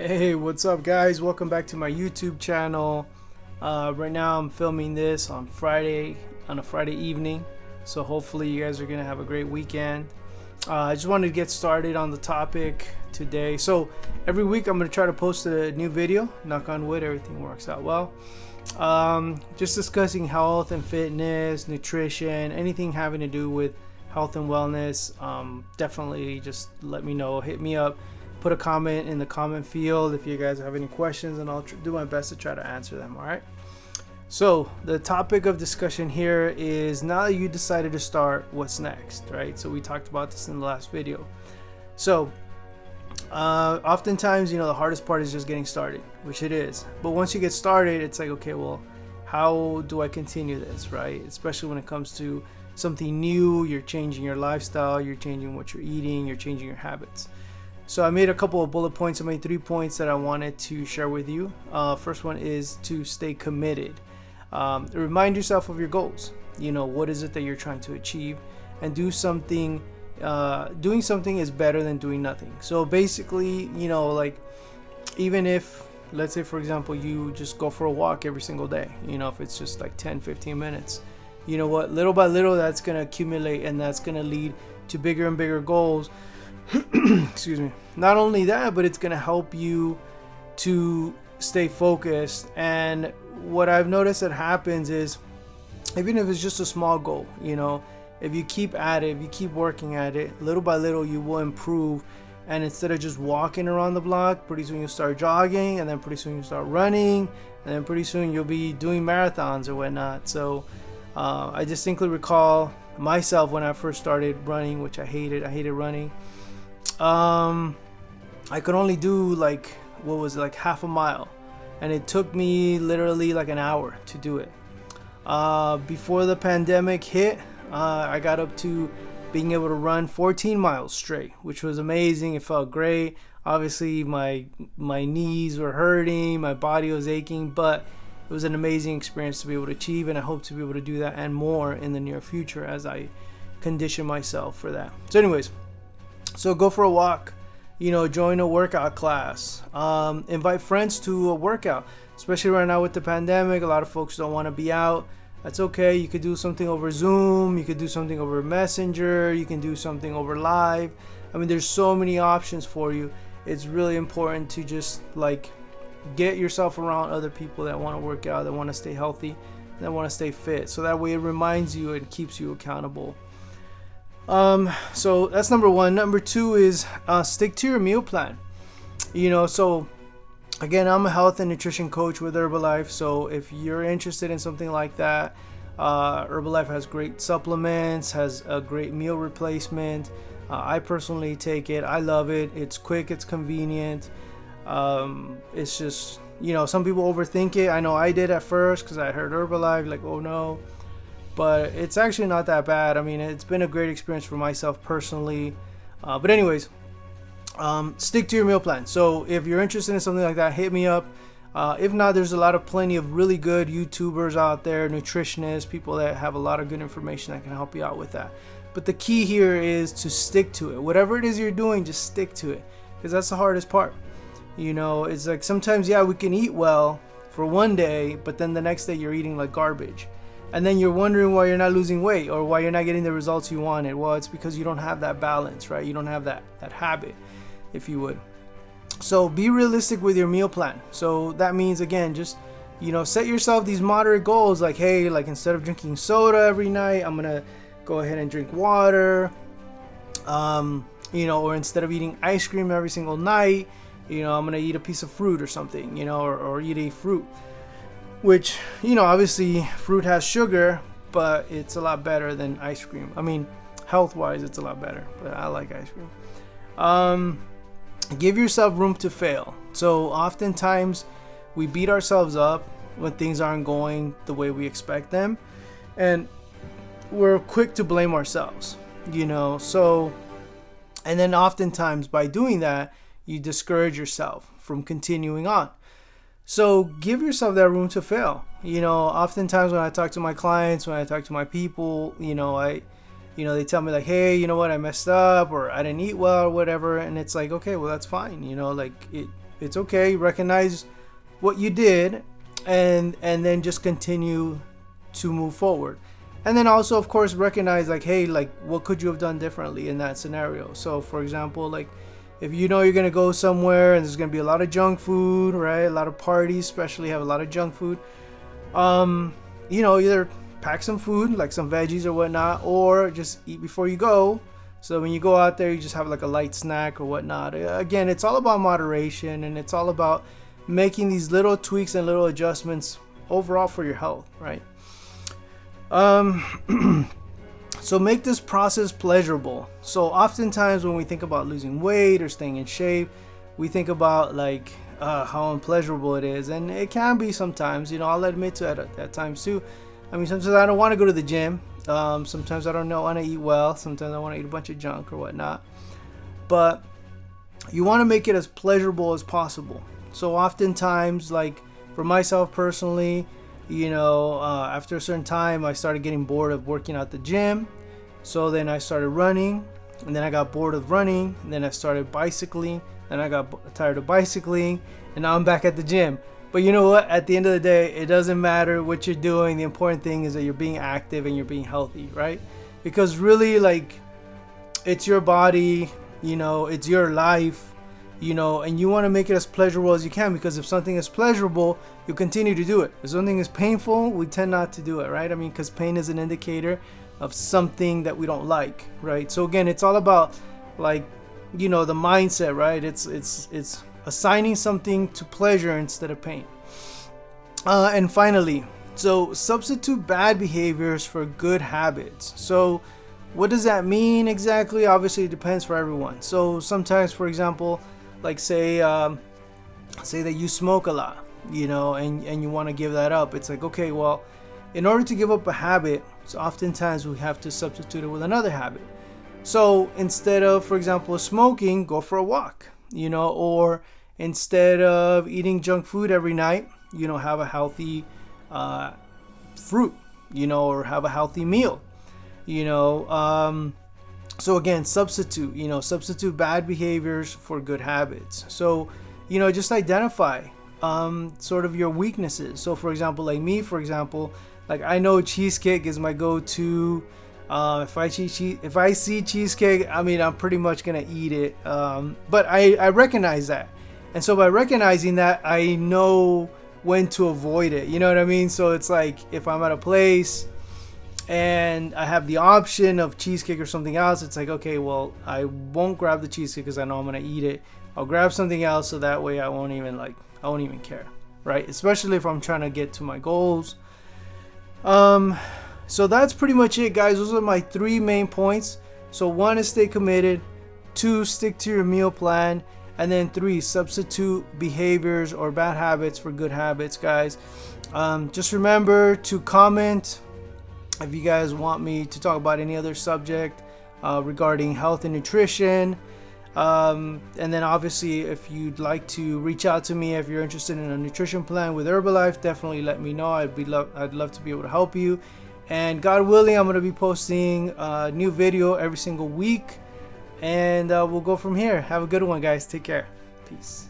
Hey, what's up, guys? Welcome back to my YouTube channel. Right now, I'm filming this on a Friday evening. So hopefully, you guys are gonna have a great weekend. I just wanted to get started on the topic today. So every week, I'm gonna try to post a new video. Knock on wood, everything works out well. Just discussing health and fitness, nutrition, anything having to do with health and wellness. Definitely, just let me know. Hit me up. Put a comment in the comment field if you guys have any questions, and I'll do my best to try to answer them. All right. So the topic of discussion here is, now that you decided to start, what's next, right? So we talked about this in the last video. So oftentimes, the hardest part is just getting started, which it is. But once you get started, it's like, okay, well, how do I continue this, right? Especially when it comes to something new. You're changing your lifestyle, you're changing what you're eating, you're changing your habits. So I made a couple of bullet points. I made 3 points that I wanted to share with you. First one is to stay committed. Remind yourself of your goals. What is it that you're trying to achieve, and do something. Doing something is better than doing nothing. So basically, like, even if, let's say, for example, you just go for a walk every single day, if it's just like 10-15 minutes, you know what, little by little, that's going to accumulate, and that's going to lead to bigger and bigger goals. Excuse me. Not only that, but it's going to help you to stay focused. And what I've noticed that happens is, even if it's just a small goal, if you keep at it, if you keep working at it, little by little, you will improve. And instead of just walking around the block, pretty soon you'll start jogging, and then pretty soon you'll start running, and then pretty soon you'll be doing marathons or whatnot. So I distinctly recall myself when I first started running, which I hated running. I could only do like half a mile, and it took me literally like an hour to do it. Before the pandemic hit, I got up to being able to run 14 miles straight, which was amazing. It felt great. Obviously my knees were hurting, my body was aching, but it was an amazing experience to be able to achieve, and I hope to be able to do that and more in the near future as I condition myself for that. So anyways, so go for a walk, join a workout class, invite friends to a workout, especially right now with the pandemic. A lot of folks don't want to be out. That's okay. You could do something over Zoom. You could do something over Messenger. You can do something over Live. I mean, there's so many options for you. It's really important to just get yourself around other people that want to work out, that want to stay healthy, that want to stay fit. So that way it reminds you and keeps you accountable. So that's number one. Number two is stick to your meal plan. So again, I'm a health and nutrition coach with Herbalife. So if you're interested in something like that, Herbalife has great supplements, has a great meal replacement. I personally take it. I love it. It's quick, it's convenient. It's just, some people overthink it. I know I did at first because I heard Herbalife, like, oh no. But it's actually not that bad. I mean, it's been a great experience for myself personally. But anyways, stick to your meal plan. So if you're interested in something like that, hit me up. If not, there's plenty of really good YouTubers out there, nutritionists, people that have a lot of good information that can help you out with that. But the key here is to stick to it. Whatever it is you're doing, just stick to it, because that's the hardest part. It's like sometimes, yeah, we can eat well for one day, but then the next day you're eating like garbage. And then you're wondering why you're not losing weight or why you're not getting the results you wanted. Well, it's because you don't have that balance, right? You don't have that habit, if you would. So be realistic with your meal plan. So that means, again, just, set yourself these moderate goals. Like, hey, instead of drinking soda every night, I'm going to go ahead and drink water. Or instead of eating ice cream every single night, I'm going to eat a piece of fruit or something, or eat a fruit. Which, obviously fruit has sugar, but it's a lot better than ice cream. I mean, health-wise, it's a lot better, but I like ice cream. Give yourself room to fail. So oftentimes we beat ourselves up when things aren't going the way we expect them, and we're quick to blame ourselves, so, and then oftentimes by doing that, you discourage yourself from continuing on. So give yourself that room to fail. Oftentimes when I talk to my clients, when I talk to my people, they tell me like, hey, you know what, I messed up, or I didn't eat well, or whatever. And it's like, okay, well, that's fine. It's okay. Recognize what you did, and then just continue to move forward. And then also, of course, recognize like, hey, like, what could you have done differently in that scenario? So for example, like, if you know you're gonna go somewhere and there's gonna be a lot of junk food, right? A lot of parties especially have a lot of junk food. You know, either pack some food, like some veggies or whatnot, or just eat before you go. So when you go out there, you just have like a light snack or whatnot. Again, it's all about moderation, and it's all about making these little tweaks and little adjustments overall for your health, right? So make this process pleasurable. So oftentimes when we think about losing weight or staying in shape, we think about like how unpleasurable it is, and it can be sometimes. You know, I'll admit to it at times too. I mean, sometimes I don't want to go to the gym. Sometimes I don't want to eat well. Sometimes I want to eat a bunch of junk or whatnot. But you want to make it as pleasurable as possible. So oftentimes, like for myself personally, you know, after a certain time, I started getting bored of working at the gym. So then I started running, and then I got bored of running, and then I started bicycling, and I got tired of bicycling, and now I'm back at the gym. But you know what? At the end of the day, it doesn't matter what you're doing. The important thing is that you're being active and you're being healthy, right? Because really, like, it's your body, you know, it's your life, you know, and you want to make it as pleasurable as you can, because if something is pleasurable, you continue to do it. If something is painful, we tend not to do it, right? I mean, because pain is an indicator of something that we don't like, right? So again, it's all about, like, you know, the mindset, right? It's assigning something to pleasure instead of pain. And finally, so substitute bad behaviors for good habits. So what does that mean exactly? Obviously, it depends for everyone. So sometimes, for example, like say that you smoke a lot, you know, and you want to give that up. It's like, okay, well, in order to give up a habit, so oftentimes we have to substitute it with another habit. So instead of, for example, smoking, go for a walk, you know, or instead of eating junk food every night, you know, have a healthy fruit, you know, or have a healthy meal, you know. So again, substitute bad behaviors for good habits. So, you know, just identify sort of your weaknesses. So for example, like me, for example, like I know cheesecake is my go-to. If I see cheesecake, I mean, I'm pretty much gonna eat it. But I recognize that, and so by recognizing that, I know when to avoid it. You know what I mean? So it's like if I'm at a place and I have the option of cheesecake or something else, it's like, okay, well, I won't grab the cheesecake because I know I'm gonna eat it. I'll grab something else, so that way I won't even care, right? Especially if I'm trying to get to my goals. So that's pretty much it, guys. Those are my 3 main points. So 1 is stay committed, 2, stick to your meal plan, and then 3, substitute behaviors or bad habits for good habits, guys. Just remember to comment if you guys want me to talk about any other subject regarding health and nutrition. And then obviously, if you'd like to reach out to me, if you're interested in a nutrition plan with Herbalife, definitely let me know. I'd love to be able to help you. And God willing, I'm going to be posting a new video every single week, and we'll go from here. Have a good one, guys. Take care. Peace.